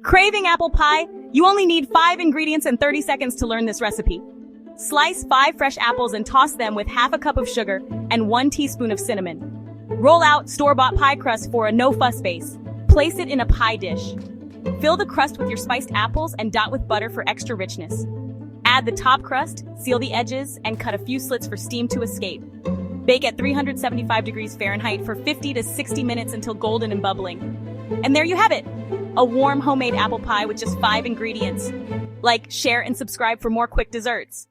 Craving apple pie? You only need 5 ingredients and 30 seconds to learn this recipe. Slice 5 fresh apples and toss them with half a cup of sugar and 1 teaspoon of cinnamon. Roll out store-bought pie crust for a no-fuss base. Place it in a pie dish. Fill the crust with your spiced apples and dot with butter for extra richness. Add the top crust, seal the edges, and cut a few slits for steam to escape. Bake at 375 degrees Fahrenheit for 50 to 60 minutes until golden and bubbling. And there you have it, a warm homemade apple pie with just 5 ingredients. Like, share, and subscribe for more quick desserts.